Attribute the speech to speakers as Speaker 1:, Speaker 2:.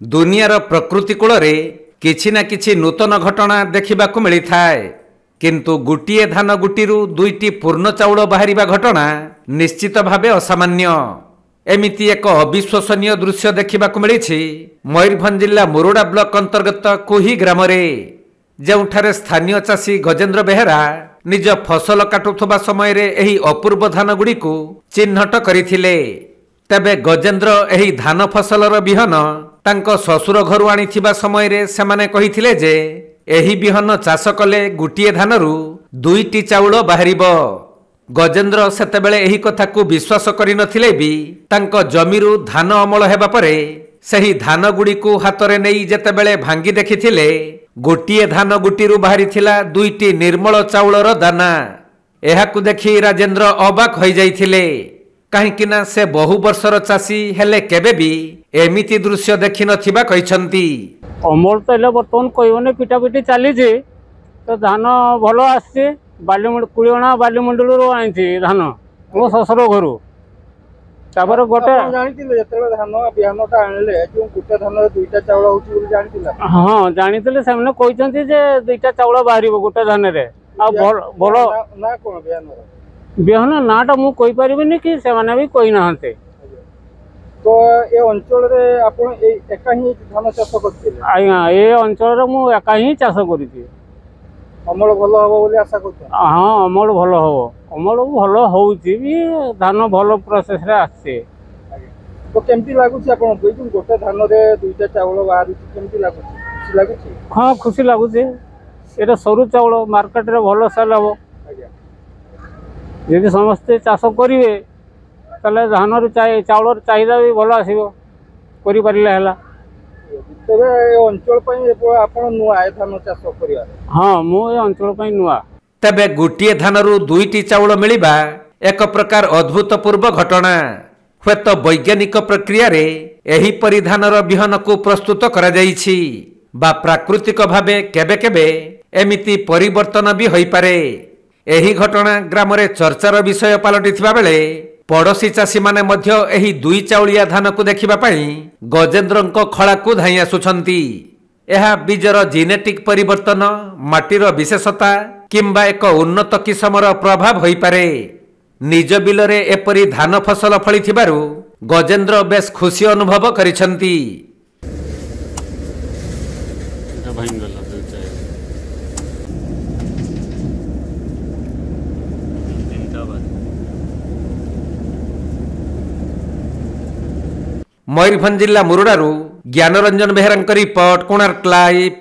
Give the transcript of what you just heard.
Speaker 1: दुनियार प्रकृति कूल किछि ना किछि नूतन घटना देखा मिलता है किंतु गोटे धान गुटीरू दुईटी पूर्ण चाउल बाहरिबा घटना निश्चित भावे असामान्य। एमिति एक अविश्वसनीय दृश्य देखा मिली मयूरभंज जिला मुरुडा ब्लॉक अंतर्गत कोही ग्राम जोठारे स्थानीय चाषी गजेन्द्र बेहेरा निज फसल काटुवा समय एही अपूर्व धान गुड़ी चिन्हट करथिले। तेबे गजेन्द्र एही धान फसलर बिहन तांको ससुर घरु आनिथिबा समय रे सेमाने कहिथिले जे एही बिहन चाष कले गुटिए धानरू दुईटी चाउल बाहरिबो। गजेन्द्र सेतेबेले एही कथाकू विश्वास करि नथिले भी तांको जमीरू धान अमल हेबा परे सही धान गुड़ी को हाथ नहीं जेतेबेले भांगी देखिथिले गोटिए धान गुटीरू बाहरिथिला दुईटी निर्मल चाउलर दाना। एहाकू देखि राजेन्द्र अबाक होई जाइथिले काहेकि ना से बहु वर्षर चाषी हेले केबे भी एमिति दृश्य देखि नथिबा कहिसंती।
Speaker 2: अमल तो एले बर्तमान कहबने पिटापिटी चली तो धान भल आसे बालीमुंड कुड़ीणा बालीमुंडलू आनी धान मो शशुर घर तापर गोटे
Speaker 3: धान बिहानटा आनिले गोटे धान दुईटा चाउल होची जानिथिला।
Speaker 2: हां जानिथिले सेमने कहिसंती जे दुईटा चाउल बाहरिबो गोटे धान रे आ भल
Speaker 3: ना कोन
Speaker 2: बिहान नाटा मु कहि परिबिनी कि सेमाने भी कहि नहते।
Speaker 3: तो ए अंचल रे आपण एका ही धान चाष करथिले?
Speaker 2: आया ए अंचल रे मु एका ही चाष करिछि।
Speaker 3: अमल भल हबो बोली आशा करछ?
Speaker 2: हां अमल भल हबो, अमल भल होउछि भी धान भल प्रोसेस रे आछे।
Speaker 3: तो केमती लागुछि आपण कहि गोटे धान रे दुईटा चावल बाहरुछि केमती लागुछि? खुशी लागुछि?
Speaker 2: हां खुशी लागुछि। एटा सरू चावल मार्केट रे भल सेल हबो। यदि समस्ते चाष करेंगे ताले धान चाउल चाहिदा भी भल आसो कर। हाँ मुझे अंचल नुआ।
Speaker 1: तेबे गोटे धानरू दुईटी चाउल मिलिबा एक प्रकार अद्भुतपूर्व घटना। हेत वैज्ञानिक प्रक्रिया रे एही परि धानर बिहन को प्रस्तुत करा जाइछि बा प्राकृतिक भावे केबे केबे एमिति परिवर्तन भी होई पारे। एही घटना ग्राम रे चर्चार विषय पलटिथिबा बेले पड़ोशी चाषी माने मध्य एही दुई चाउलिया धान को देखिबा पई गजेन्द्रंको खळा को धाई आसुछंती। एहा बीजर जेनेटिक परिवर्तन, माटीर विशेषता किंबा एक उन्नत किसमर प्रभाव होई पारे। निज बिलरे एपरी धान फसल फलिथिबारु गजेन्द्र बेस खुशी अनुभव करिसंती। मयूरभंज जिला मुरुडारू ज्ञानरंजन बेहेरा रिपोर्ट, कोणार्क लाइव।